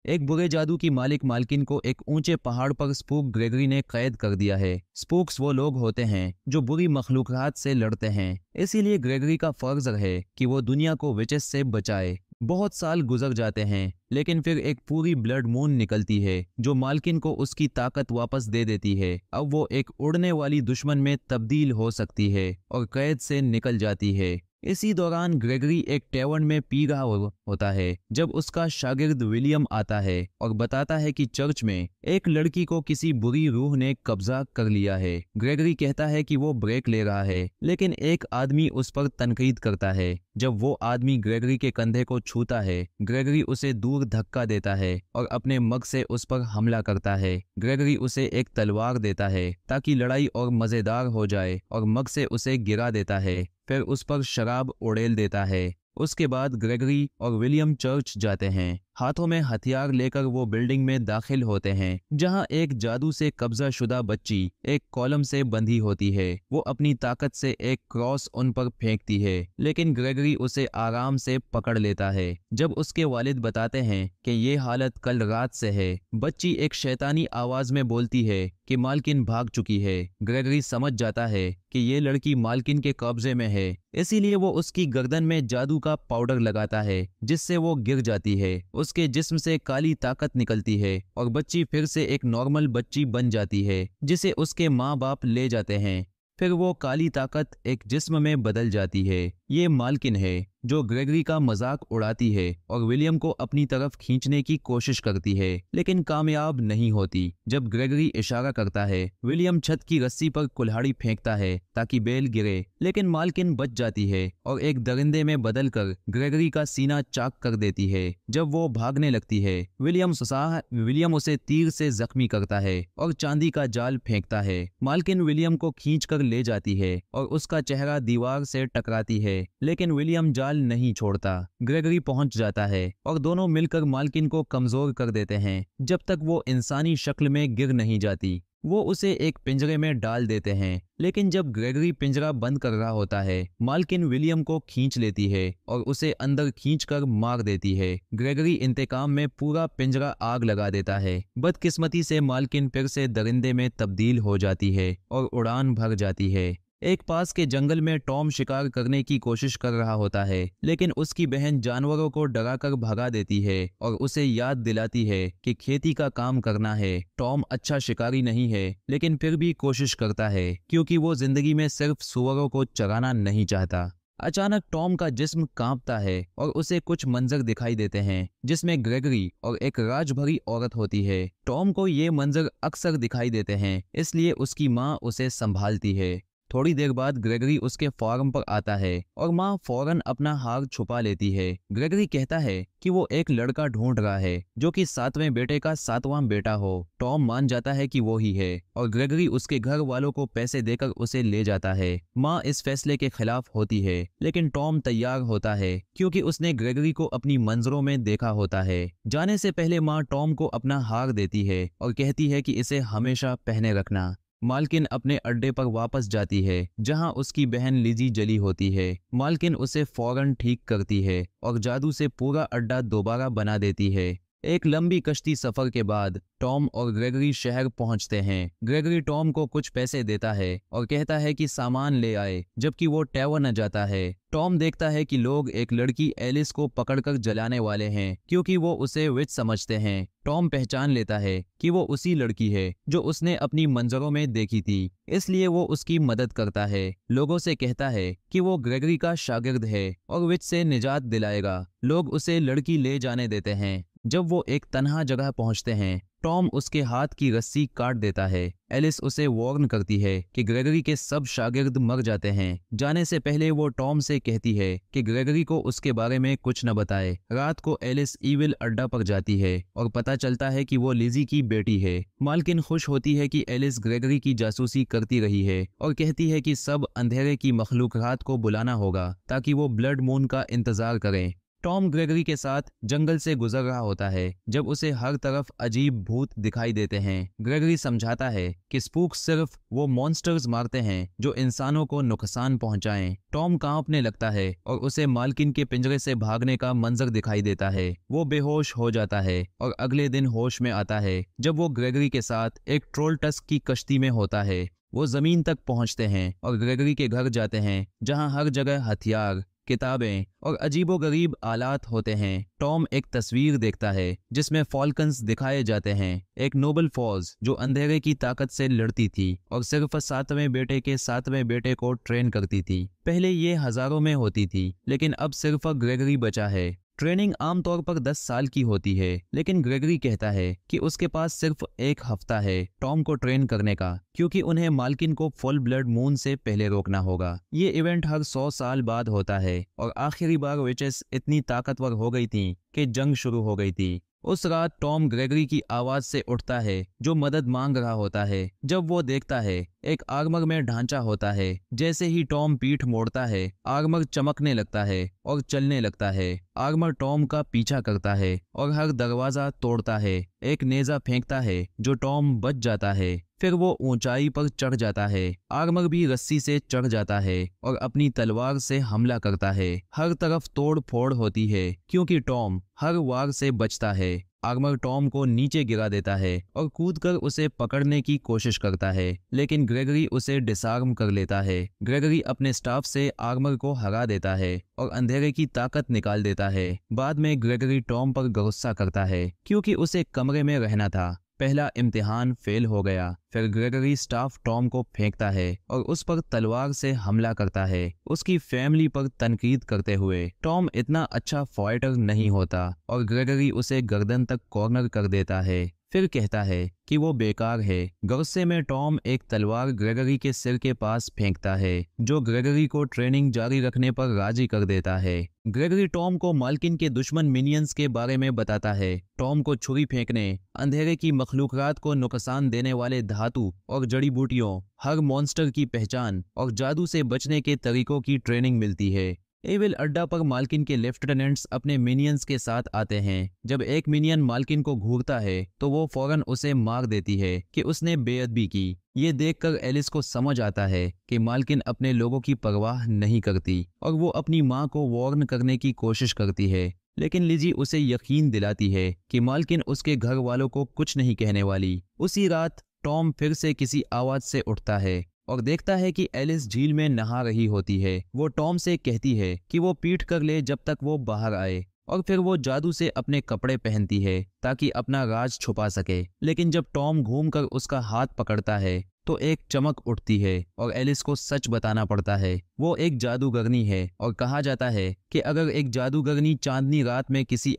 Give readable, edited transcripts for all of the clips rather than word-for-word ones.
एक बुरे जादू की मालिक मालकिन को एक ऊंचे पहाड़ पर स्पूक ग्रेगरी ने कैद कर दिया है। स्पूक्स वो लोग होते हैं जो बुरी मखलूक़ात से लड़ते हैं, इसीलिए ग्रेगरी का फर्ज है कि वो दुनिया को विचेस से बचाए। बहुत साल गुजर जाते हैं, लेकिन फिर एक पूरी ब्लड मून निकलती है जो मालकिन को उसकी ताकत वापस दे देती है। अब वो एक उड़ने वाली दुश्मन में तब्दील हो सकती है और कैद से निकल जाती है। इसी दौरान ग्रेगरी एक टैवर्न में पी रहा होता है जब उसका शागिर्द विलियम आता है और बताता है कि चर्च में एक लड़की को किसी बुरी रूह ने कब्जा कर लिया है। ग्रेगरी कहता है कि वो ब्रेक ले रहा है, लेकिन एक आदमी उस पर तनकीद करता है। जब वो आदमी ग्रेगरी के कंधे को छूता है, ग्रेगरी उसे दूर धक्का देता है और अपने मग से उस पर हमला करता है। ग्रेगरी उसे एक तलवार देता है ताकि लड़ाई और मजेदार हो जाए और मग से उसे गिरा देता है, फिर उस पर शराब उड़ेल देता है। उसके बाद ग्रेगरी और विलियम चर्च जाते हैं। हाथों में हथियार लेकर वो बिल्डिंग में दाखिल होते हैं जहां एक जादू से कब्जा शुदा बच्ची एक कॉलम से बंधी होती है। वो अपनी ताकत से एक क्रॉस उन पर फेंकती है, लेकिन ग्रेगरी उसे आराम से पकड़ लेता है। जब उसके वालिद बताते हैं कि ये हालत कल रात से है, बच्ची एक शैतानी आवाज में बोलती है कि मालकिन भाग चुकी है। ग्रेगरी समझ जाता है कि ये लड़की मालकिन के कब्जे में है, इसीलिए वो उसकी गर्दन में जादू का पाउडर लगाता है जिससे वो गिर जाती है। उसके जिस्म से काली ताकत निकलती है और बच्ची फिर से एक नॉर्मल बच्ची बन जाती है जिसे उसके माँ बाप ले जाते हैं। फिर वो काली ताकत एक जिस्म में बदल जाती है। ये मालकिन है जो ग्रेगरी का मजाक उड़ाती है और विलियम को अपनी तरफ खींचने की कोशिश करती है, लेकिन कामयाब नहीं होती। जब ग्रेगरी इशारा करता है, विलियम छत की रस्सी पर कुल्हाड़ी फेंकता है ताकि बेल गिरे, लेकिन मालकिन बच जाती है और एक दरिंदे में बदलकर ग्रेगरी का सीना चाक कर देती है। जब वो भागने लगती है, विलियम उसे तीर से जख्मी करता है और चांदी का जाल फेंकता है। मालकिन विलियम को खींच कर ले जाती है और उसका चेहरा दीवार से टकराती है, लेकिन विलियम जाल नहीं छोड़ता। ग्रेगरी पहुंच जाता है और दोनों मिलकर मालकिन को कमजोर कर देते हैं जब तक वो इंसानी शक्ल में गिर नहीं जाती। वो उसे एक पिंजरे में डाल देते हैं, लेकिन जब ग्रेगरी पिंजरा बंद कर रहा होता है, मालकिन विलियम को खींच लेती है और उसे अंदर खींचकर मार देती है। ग्रेगरी इंतकाम में पूरा पिंजरा आग लगा देता है। बदकिस्मती से मालकिन फिर से दरिंदे में तब्दील हो जाती है और उड़ान भर जाती है। एक पास के जंगल में टॉम शिकार करने की कोशिश कर रहा होता है, लेकिन उसकी बहन जानवरों को डराकर भगा देती है और उसे याद दिलाती है कि खेती का काम करना है। टॉम अच्छा शिकारी नहीं है, लेकिन फिर भी कोशिश करता है क्योंकि वो जिंदगी में सिर्फ सूअरों को चराना नहीं चाहता। अचानक टॉम का जिस्म कांपता है और उसे कुछ मंजर दिखाई देते हैं जिसमें ग्रेगरी और एक राजभरी औरत होती है। टॉम को ये मंजर अक्सर दिखाई देते हैं, इसलिए उसकी माँ उसे संभालती है। थोड़ी देर बाद ग्रेगरी उसके फार्म पर आता है और माँ फौरन अपना हार छुपा लेती है। ग्रेगरी कहता है कि वो एक लड़का ढूंढ रहा है जो कि 7वें बेटे का 7वां बेटा हो। टॉम मान जाता है कि वो ही है और ग्रेगरी उसके घर वालों को पैसे देकर उसे ले जाता है। माँ इस फैसले के खिलाफ होती है, लेकिन टॉम तैयार होता है क्योंकि उसने ग्रेगरी को अपनी मंजरों में देखा होता है। जाने से पहले माँ टॉम को अपना हार देती है और कहती है कि इसे हमेशा पहने रखना। मालकिन अपने अड्डे पर वापस जाती है जहां उसकी बहन लिजी जली होती है। मालकिन उसे फौरन ठीक करती है और जादू से पूरा अड्डा दोबारा बना देती है। एक लंबी कश्ती सफर के बाद टॉम और ग्रेगरी शहर पहुंचते हैं। ग्रेगरी टॉम को कुछ पैसे देता है और कहता है कि सामान ले आए, जबकि वो टैवर्न जाता है। टॉम देखता है कि लोग एक लड़की एलिस को पकड़कर जलाने वाले हैं क्योंकि वो उसे विच समझते हैं। टॉम पहचान लेता है कि वो उसी लड़की है जो उसने अपनी मंजरों में देखी थी, इसलिए वो उसकी मदद करता है। लोगों से कहता है कि वो ग्रेगरी का शागिर्द है और विच से निजात दिलाएगा। लोग उसे लड़की ले जाने देते हैं। जब वो एक तन्हा जगह पहुंचते हैं, टॉम उसके हाथ की रस्सी काट देता है। एलिस उसे वार्न करती है कि ग्रेगरी के सब शागिर्द मर जाते हैं। जाने से पहले वो टॉम से कहती है कि ग्रेगरी को उसके बारे में कुछ न बताए। रात को एलिस ईविल अड्डा पर जाती है और पता चलता है कि वो लिजी की बेटी है। मालकिन खुश होती है कि एलिस ग्रेगरी की जासूसी करती रही है और कहती है कि सब अंधेरे की मखलूक़ात को बुलाना होगा ताकि वो ब्लड मून का इंतजार करें। टॉम ग्रेगरी के साथ जंगल से गुजर रहा होता है जब उसे हर तरफ अजीब भूत दिखाई देते हैं। ग्रेगरी समझाता है कि स्पूक सिर्फ वो मॉन्स्टर्स मारते हैं जो इंसानों को नुकसान पहुंचाएं। टॉम कांपने लगता है और उसे मालकिन के पिंजरे से भागने का मंजर दिखाई देता है। वो बेहोश हो जाता है और अगले दिन होश में आता है जब वो ग्रेगरी के साथ एक ट्रोलटस्क की कश्ती में होता है। वो जमीन तक पहुंचते हैं और ग्रेगरी के घर जाते हैं जहां हर जगह हथियार, किताबें और अजीबोगरीब आलात होते हैं। टॉम एक तस्वीर देखता है जिसमें फॉल्कन्स दिखाए जाते हैं, एक नोबल फौज जो अंधेरे की ताकत से लड़ती थी और सिर्फ 7वें बेटे के 7वें बेटे को ट्रेन करती थी। पहले ये हजारों में होती थी, लेकिन अब सिर्फ ग्रेगरी बचा है। ट्रेनिंग आमतौर पर 10 साल की होती है, लेकिन ग्रेगरी कहता है कि उसके पास सिर्फ 1 हफ्ता है टॉम को ट्रेन करने का, क्योंकि उन्हें मालकिन को फुल ब्लड मून से पहले रोकना होगा। ये इवेंट हर 100 साल बाद होता है और आखिरी बार विचेस इतनी ताकतवर हो गई थी कि जंग शुरू हो गई थी। उस रात टॉम ग्रेगरी की आवाज से उठता है जो मदद मांग रहा होता है। जब वो देखता है एक आर्मर में ढांचा होता है। जैसे ही टॉम पीठ मोड़ता है, आर्मर चमकने लगता है और चलने लगता है। आर्मर टॉम का पीछा करता है और हर दरवाजा तोड़ता है। एक नेजा फेंकता है जो टॉम बच जाता है। फिर वो ऊंचाई पर चढ़ जाता है। आर्मर भी रस्सी से चढ़ जाता है और अपनी तलवार से हमला करता है। हर तरफ तोड़ फोड़ होती है क्योंकि टॉम हर वार से बचता है। आर्मर टॉम को नीचे गिरा देता है और कूदकर उसे पकड़ने की कोशिश करता है, लेकिन ग्रेगरी उसे डिसआर्म कर लेता है। ग्रेगरी अपने स्टाफ से आर्मर को हरा देता है और अंधेरे की ताकत निकाल देता है। बाद में ग्रेगरी टॉम पर गुस्सा करता है क्योंकि उसे कमरे में रहना था। पहला इम्तिहान फेल हो गया। फिर ग्रेगरी स्टाफ टॉम को फेंकता है और उस पर तलवार से हमला करता है, उसकी फैमिली पर तनकीद करते हुए। टॉम इतना अच्छा फाइटर नहीं होता और ग्रेगरी उसे गर्दन तक कॉर्नर कर देता है। फिर कहता है कि वो बेकार है। गुस्से में टॉम एक तलवार ग्रेगरी के सिर के पास फेंकता है, जो ग्रेगरी को ट्रेनिंग जारी रखने पर राजी कर देता है। ग्रेगरी टॉम को मालकिन के दुश्मन मिनियंस के बारे में बताता है। टॉम को छुरी फेंकने, अंधेरे की मखलूकात को नुकसान देने वाले धातु और जड़ी बूटियों, हर मॉन्स्टर की पहचान और जादू से बचने के तरीकों की ट्रेनिंग मिलती है। एविल अड्डा पर मालकिन के लेफ्टिनेंट्स अपने मिनियंस के साथ आते हैं। जब एक मिनियन मालकिन को घूरता है तो वो फौरन उसे मार देती है कि उसने बेअदबी की। ये देखकर एलिस को समझ आता है कि मालकिन अपने लोगों की परवाह नहीं करती और वो अपनी माँ को वार्न करने की कोशिश करती है, लेकिन लिजी उसे यकीन दिलाती है कि मालकिन उसके घर वालों को कुछ नहीं कहने वाली। उसी रात टॉम फिर से किसी आवाज से उठता है और देखता है कि एलिस झील में नहा रही होती है। वो टॉम से कहती है कि वो पीठ कर ले जब तक वो बाहर आए, और फिर वो जादू से अपने कपड़े पहनती है ताकि अपना राज छुपा सके। लेकिन जब टॉम घूमकर उसका हाथ पकड़ता है तो एक चमक उठती है और एलिस को सच बताना पड़ता है। वो एक जादूगरनी है और कहा जाता है कि अगर एक जादूगरनी चांदनी रात में किसी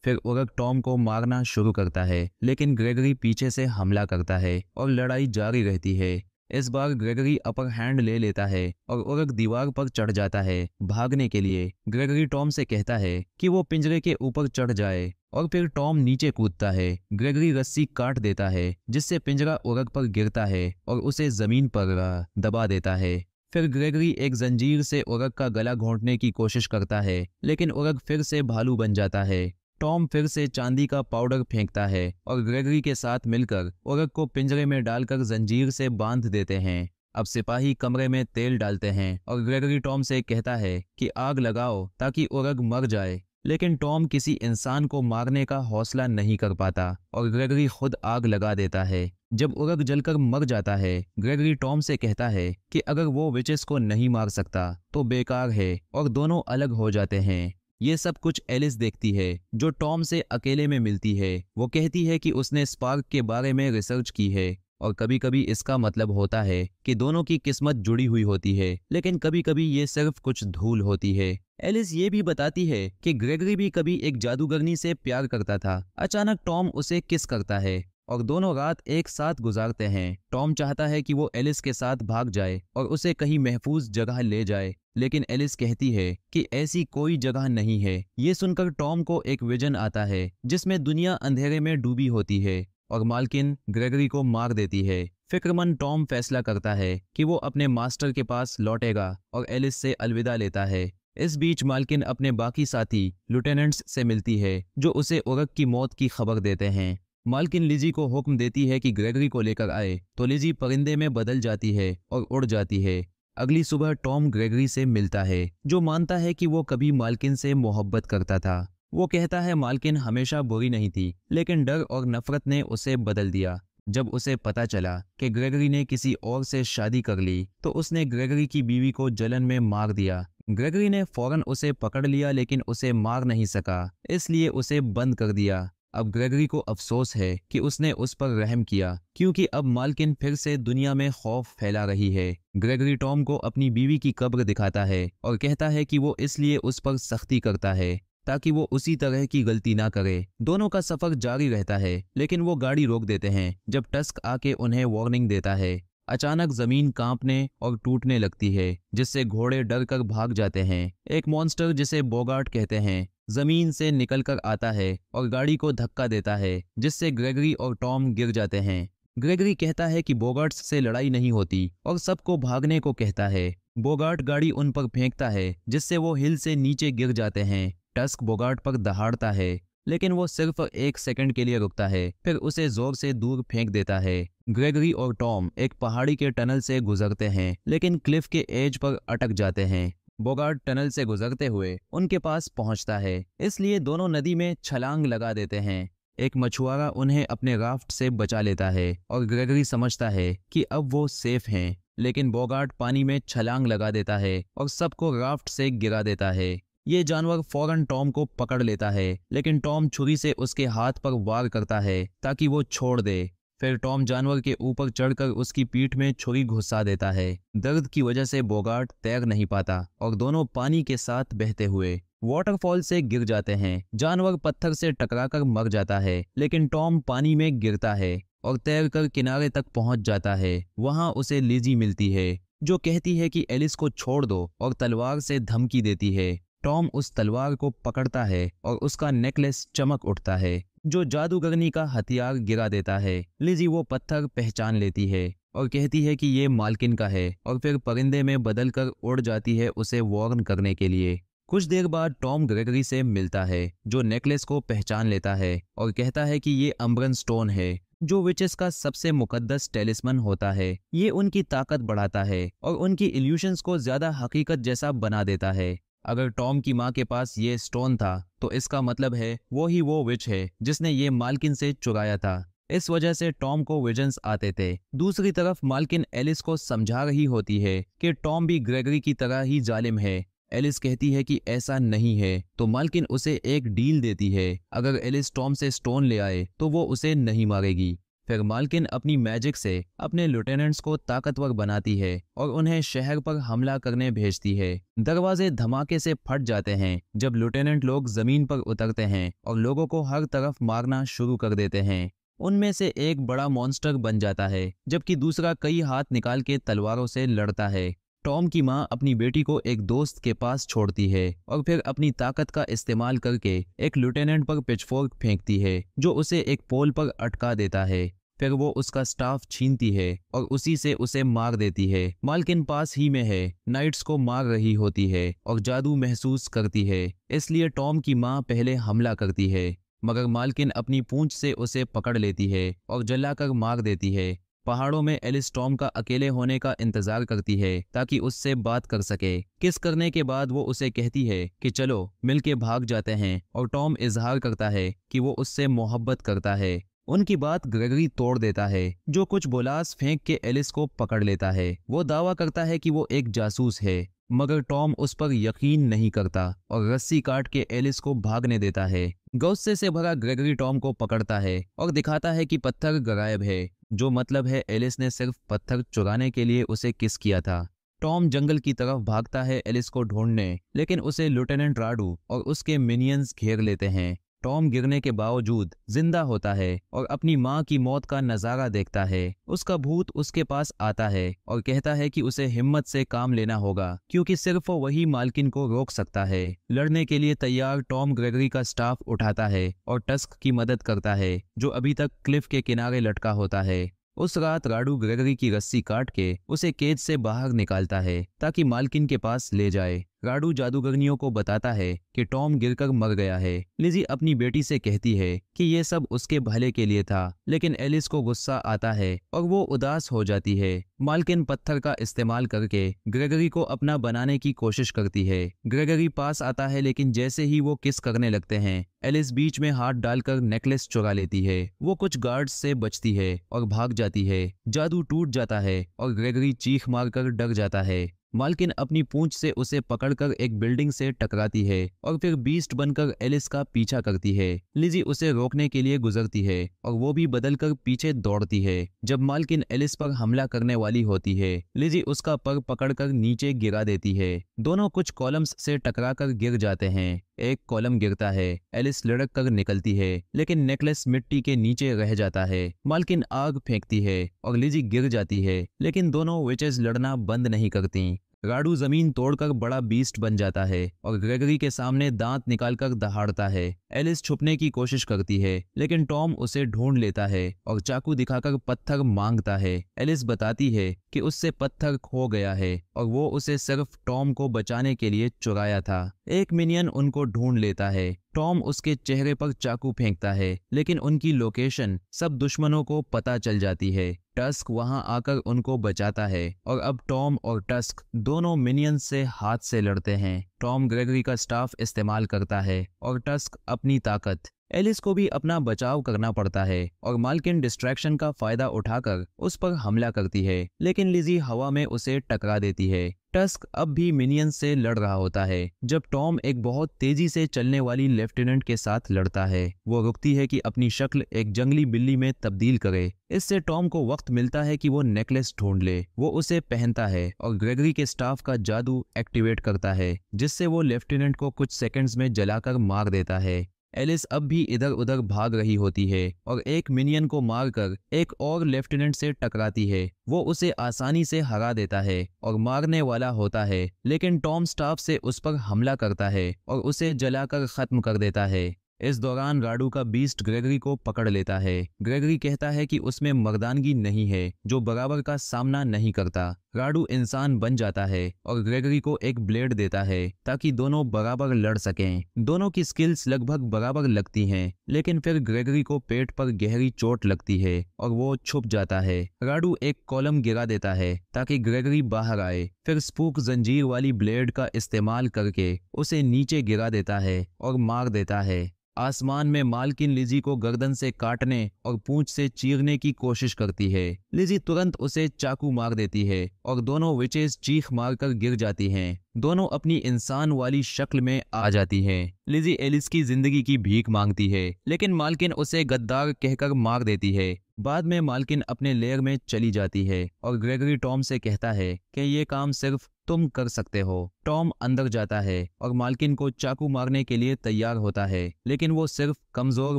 फिर उरग टॉम को मारना शुरू करता है, लेकिन ग्रेगरी पीछे से हमला करता है और लड़ाई जारी रहती है। इस बार ग्रेगरी अपर हैंड ले लेता है और उरग दीवार पर चढ़ जाता है भागने के लिए। ग्रेगरी टॉम से कहता है कि वो पिंजरे के ऊपर चढ़ जाए और फिर टॉम नीचे कूदता है। ग्रेगरी रस्सी काट देता है जिससे पिंजरा उरग पर गिरता है और उसे जमीन पर दबा देता है। फिर ग्रेगरी एक जंजीर से उरग का गला घोंटने की कोशिश करता है, लेकिन उरग फिर से भालू बन जाता है। टॉम फिर से चांदी का पाउडर फेंकता है और ग्रेगरी के साथ मिलकर उरग को पिंजरे में डालकर जंजीर से बांध देते हैं। अब सिपाही कमरे में तेल डालते हैं और ग्रेगरी टॉम से कहता है कि आग लगाओ ताकि उरग मर जाए, लेकिन टॉम किसी इंसान को मारने का हौसला नहीं कर पाता और ग्रेगरी खुद आग लगा देता है। जब उरग जलकर मर जाता है, ग्रेगरी टॉम से कहता है कि अगर वो विचेस को नहीं मार सकता तो बेकार है, और दोनों अलग हो जाते हैं। ये सब कुछ एलिस देखती है जो टॉम से अकेले में मिलती है। वो कहती है कि उसने स्पार्क के बारे में रिसर्च की है और कभी कभी इसका मतलब होता है कि दोनों की किस्मत जुड़ी हुई होती है, लेकिन कभी कभी ये सिर्फ कुछ धूल होती है। एलिस ये भी बताती है कि ग्रेगरी भी कभी एक जादूगरनी से प्यार करता था। अचानक टॉम उसे किस करता है और दोनों रात एक साथ गुजारते हैं। टॉम चाहता है कि वो एलिस के साथ भाग जाए और उसे कहीं महफूज जगह ले जाए, लेकिन एलिस कहती है कि ऐसी कोई जगह नहीं है। ये सुनकर टॉम को एक विजन आता है जिसमें दुनिया अंधेरे में डूबी होती है और मालकिन ग्रेगरी को मार देती है। फिक्रमंद टॉम फैसला करता है कि वो अपने मास्टर के पास लौटेगा और एलिस से अलविदा लेता है। इस बीच मालकिन अपने बाकी साथी लिeutenants से मिलती है जो उसे उरग की मौत की खबर देते हैं। मालकिन लिजी को हुक्म देती है कि ग्रेगरी को लेकर आए, तो लिजी परिंदे में बदल जाती है और उड़ जाती है। अगली सुबह टॉम ग्रेगरी से मिलता है, जो मानता है कि वो कभी मालकिन से मोहब्बत करता था। वो कहता है मालकिन हमेशा बुरी नहीं थी, लेकिन डर और नफरत ने उसे बदल दिया। जब उसे पता चला कि ग्रेगरी ने किसी और से शादी कर ली, तो उसने ग्रेगरी की बीवी को जलन में मार दिया। ग्रेगरी ने फौरन उसे पकड़ लिया, लेकिन उसे मार नहीं सका, इसलिए उसे बंद कर दिया। अब ग्रेगरी को अफसोस है कि उसने उस पर रहम किया, क्योंकि अब मालकिन फिर से दुनिया में खौफ फैला रही है। ग्रेगरी टॉम को अपनी बीवी की कब्र दिखाता है और कहता है कि वो इसलिए उस पर सख्ती करता है ताकि वो उसी तरह की गलती ना करे। दोनों का सफर जारी रहता है, लेकिन वो गाड़ी रोक देते हैं जब टस्क आके उन्हें वार्निंग देता है। अचानक जमीन कांपने और टूटने लगती है, जिससे घोड़े डर कर भाग जाते हैं। एक मॉन्स्टर जिसे बोगार्ट कहते हैं जमीन से निकलकर आता है और गाड़ी को धक्का देता है, जिससे ग्रेगरी और टॉम गिर जाते हैं। ग्रेगरी कहता है कि बोगार्ट्स से लड़ाई नहीं होती और सबको भागने को कहता है। बोगार्ट गाड़ी उन पर फेंकता है, जिससे वो हिल से नीचे गिर जाते हैं। टस्क बोगार्ट पर दहाड़ता है, लेकिन वो सिर्फ 1 सेकंड के लिए रुकता है, फिर उसे जोर से दूर फेंक देता है। ग्रेगरी और टॉम एक पहाड़ी के टनल से गुजरते हैं, लेकिन क्लिफ के एज पर अटक जाते हैं। बोगार्ट टनल से गुजरते हुए उनके पास पहुंचता है, इसलिए दोनों नदी में छलांग लगा देते हैं। एक मछुआरा उन्हें अपने राफ्ट से बचा लेता है और ग्रेगरी समझता है कि अब वो सेफ हैं, लेकिन बोगार्ट पानी में छलांग लगा देता है और सबको राफ्ट से गिरा देता है। ये जानवर फौरन टॉम को पकड़ लेता है, लेकिन टॉम छुरी से उसके हाथ पर वार करता है ताकि वो छोड़ दे। फिर टॉम जानवर के ऊपर चढ़कर उसकी पीठ में छुरी घुसा देता है। दर्द की वजह से बोगार्ट तैर नहीं पाता और दोनों पानी के साथ बहते हुए वाटरफॉल से गिर जाते हैं। जानवर पत्थर से टकराकर मर जाता है, लेकिन टॉम पानी में गिरता है और तैरकर किनारे तक पहुंच जाता है। वहां उसे लिजी मिलती है, जो कहती है कि एलिस को छोड़ दो और तलवार से धमकी देती है। टॉम उस तलवार को पकड़ता है और उसका नेकलेस चमक उठता है, जो जादूगरनी का हथियार गिरा देता है। लिजी वो पत्थर पहचान लेती है और कहती है कि ये मालकिन का है, और फिर परिंदे में बदलकर उड़ जाती है उसे वार्न करने के लिए। कुछ देर बाद टॉम ग्रेगरी से मिलता है, जो नेकलेस को पहचान लेता है और कहता है कि ये अम्बरन स्टोन है, जो विचेस का सबसे मुकद्दस टेलिस्मन होता है। ये उनकी ताकत बढ़ाता है और उनकी इल्यूशंस को ज्यादा हकीकत जैसा बना देता है। अगर टॉम की माँ के पास ये स्टोन था, तो इसका मतलब है वो विच है जिसने ये मालकिन से चुराया था। इस वजह से टॉम को विजन्स आते थे। दूसरी तरफ मालकिन एलिस को समझा रही होती है कि टॉम भी ग्रेगरी की तरह ही जालिम है। एलिस कहती है कि ऐसा नहीं है, तो मालकिन उसे एक डील देती है। अगर एलिस टॉम से स्टोन ले आए तो वो उसे नहीं मारेगी। फिर मालकिन अपनी मैजिक से अपने लिeutenants को ताकतवर बनाती है और उन्हें शहर पर हमला करने भेजती है। दरवाजे धमाके से फट जाते हैं जब लिeutenant लोग जमीन पर उतरते हैं और लोगों को हर तरफ मारना शुरू कर देते हैं। उनमें से एक बड़ा मॉन्स्टर बन जाता है, जबकि दूसरा कई हाथ निकाल के तलवारों से लड़ता है। टॉम की माँ अपनी बेटी को एक दोस्त के पास छोड़ती है और फिर अपनी ताकत का इस्तेमाल करके एक लिeutenant पर पिचफोर्क फेंकती है, जो उसे एक पोल पर अटका देता है। फिर वो उसका स्टाफ छीनती है और उसी से उसे मार देती है। मालकिन पास ही में है, नाइट्स को मार रही होती है और जादू महसूस करती है, इसलिए टॉम की माँ पहले हमला करती है, मगर मालकिन अपनी पूंछ से उसे पकड़ लेती है और जलाकर मार देती है। पहाड़ों में एलिस टॉम का अकेले होने का इंतजार करती है ताकि उससे बात कर सके। किस करने के बाद वो उसे कहती है कि चलो मिलके भाग जाते हैं, और टॉम इजहार करता है कि वो उससे मोहब्बत करता है। उनकी बात ग्रेगरी तोड़ देता है, जो कुछ बोलास फेंक के एलिस को पकड़ लेता है। वो दावा करता है कि वो एक जासूस है, मगर टॉम उस पर यकीन नहीं करता और रस्सी काट के एलिस को भागने देता है। गुस्से से भरा ग्रेगरी टॉम को पकड़ता है और दिखाता है कि पत्थर गायब है, जो मतलब है एलिस ने सिर्फ पत्थर चुराने के लिए उसे किस किया था। टॉम जंगल की तरफ भागता है एलिस को ढूंढने, लेकिन उसे लिeutenant राडू और उसके मिनियंस घेर लेते हैं। टॉम गिरने के बावजूद जिंदा होता है और अपनी माँ की मौत का नजारा देखता है। उसका भूत उसके पास आता है और कहता है कि उसे हिम्मत से काम लेना होगा, क्योंकि सिर्फ वही मालकिन को रोक सकता है। लड़ने के लिए तैयार टॉम ग्रेगरी का स्टाफ उठाता है और टस्क की मदद करता है, जो अभी तक क्लिफ के किनारे लटका होता है। उस रात राडू ग्रेगरी की रस्सी काट के उसे केज से बाहर निकालता है ताकि मालकिन के पास ले जाए। राडू जादूगरनियों को बताता है कि टॉम गिरकर मर गया है। लिजी अपनी बेटी से कहती है कि ये सब उसके भले के लिए था, लेकिन एलिस को गुस्सा आता है और वो उदास हो जाती है। मालकिन पत्थर का इस्तेमाल करके ग्रेगरी को अपना बनाने की कोशिश करती है। ग्रेगरी पास आता है, लेकिन जैसे ही वो किस करने लगते हैं, एलिस बीच में हाथ डालकर नेकलेस चुरा लेती है। वो कुछ गार्ड्स से बचती है और भाग जाती है। जादू टूट जाता है और ग्रेगरी चीख मारकर डर जाता है। मालकिन अपनी पूंछ से उसे पकड़कर एक बिल्डिंग से टकराती है और फिर बीस्ट बनकर एलिस का पीछा करती है। लिजी उसे रोकने के लिए गुजरती है और वो भी बदलकर पीछे दौड़ती है। जब मालकिन एलिस पर हमला करने वाली होती है, लिजी उसका पर पकड़कर नीचे गिरा देती है। दोनों कुछ कॉलम्स से टकराकर गिर जाते हैं। एक कॉलम गिरता है, एलिस लुढ़क कर निकलती है, लेकिन नेकलेस मिट्टी के नीचे रह जाता है। मालकिन आग फेंकती है और लिजी गिर जाती है, लेकिन दोनों विचेस लड़ना बंद नहीं करती। राडू जमीन तोड़कर बड़ा बीस्ट बन जाता है और ग्रेगरी के सामने दांत निकालकर दहाड़ता है। एलिस छुपने की कोशिश करती है, लेकिन टॉम उसे ढूंढ लेता है और चाकू दिखाकर पत्थर मांगता है। एलिस बताती है कि उससे पत्थर खो गया है और वो उसे सिर्फ टॉम को बचाने के लिए चुराया था। एक मिनियन उनको ढूंढ लेता है। टॉम उसके चेहरे पर चाकू फेंकता है, लेकिन उनकी लोकेशन सब दुश्मनों को पता चल जाती है। टस्क वहां आकर उनको बचाता है और अब टॉम और टस्क दोनों मिनियन से हाथ से लड़ते हैं। टॉम ग्रेगरी का स्टाफ इस्तेमाल करता है और टस्क अपनी ताकत। एलिस को भी अपना बचाव करना पड़ता है और मालकिन डिस्ट्रैक्शन का फायदा उठाकर उस पर हमला करती है, लेकिन लिजी हवा में उसे टकरा देती है। टस्क अब भी मिनियन से लड़ रहा होता है जब टॉम एक बहुत तेजी से चलने वाली लेफ्टिनेंट के साथ लड़ता है। वो रुकती है कि अपनी शक्ल एक जंगली बिल्ली में तब्दील करे। इससे टॉम को वक्त मिलता है कि वो नेकलेस ढूंढ ले। वो उसे पहनता है और ग्रेगरी के स्टाफ का जादू एक्टिवेट करता है, जिससे वो लेफ्टिनेंट को कुछ सेकंड्स में जलाकर मार देता है। एलिस अब भी इधर उधर भाग रही होती है और एक मिनियन को मारकर एक और लेफ्टिनेंट से टकराती है। वो उसे आसानी से हरा देता है और मारने वाला होता है, लेकिन टॉम स्टाफ से उस पर हमला करता है और उसे जलाकर खत्म कर देता है। इस दौरान राडू का बीस्ट ग्रेगरी को पकड़ लेता है। ग्रेगरी कहता है कि उसमें मर्दानगी नहीं है जो बराबर का सामना नहीं करता। राडू इंसान बन जाता है और ग्रेगरी को एक ब्लेड देता है ताकि दोनों बराबर लड़ सकें। दोनों की स्किल्स लगभग बराबर लगती हैं, लेकिन फिर ग्रेगरी को पेट पर गहरी चोट लगती है और वो छुप जाता है। राडू एक कॉलम गिरा देता है ताकि ग्रेगरी बाहर आए, फिर स्पूक जंजीर वाली ब्लेड का इस्तेमाल करके उसे नीचे गिरा देता है और मार देता है। आसमान में मालकिन लिजी को गर्दन से काटने और पूंछ से चीरने की कोशिश करती है। लिजी तुरंत उसे चाकू मार देती है और दोनों विचेस चीख मारकर गिर जाती हैं। दोनों अपनी इंसान वाली शक्ल में आ जाती हैं। लिजी एलिस की जिंदगी की भीख मांगती है, लेकिन मालकिन उसे गद्दार कहकर मार देती है। बाद में मालकिन अपने लेयर में चली जाती है और ग्रेगरी टॉम से कहता है कि ये काम सिर्फ तुम कर सकते हो। टॉम अंदर जाता है और मालकिन को चाकू मारने के लिए तैयार होता है, लेकिन वो सिर्फ कमजोर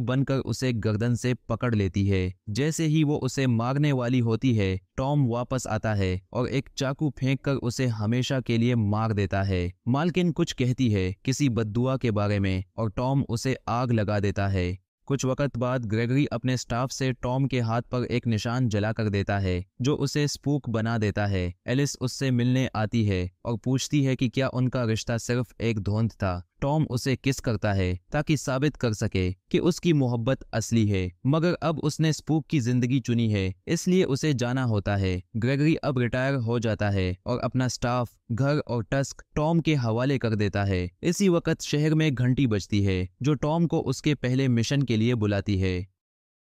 बनकर उसे गर्दन से पकड़ लेती है। जैसे ही वो उसे मारने वाली होती है, टॉम वापस आता है और एक चाकू फेंककर उसे हमेशा के लिए मार देता है। मालकिन कुछ कहती है किसी बद्दुआ के बारे में और टॉम उसे आग लगा देता है। कुछ वक्त बाद ग्रेगरी अपने स्टाफ से टॉम के हाथ पर एक निशान जला कर देता है जो उसे स्पूक बना देता है। एलिस उससे मिलने आती है और पूछती है कि क्या उनका रिश्ता सिर्फ एक धोंध था। टॉम उसे किस करता है ताकि साबित कर सके कि उसकी मोहब्बत असली है, मगर अब उसने स्पूक की जिंदगी चुनी है, इसलिए उसे जाना होता है। ग्रेगरी अब रिटायर हो जाता है और अपना स्टाफ, घर और टस्क टॉम के हवाले कर देता है। इसी वक्त शहर में घंटी बजती है जो टॉम को उसके पहले मिशन के लिए बुलाती है।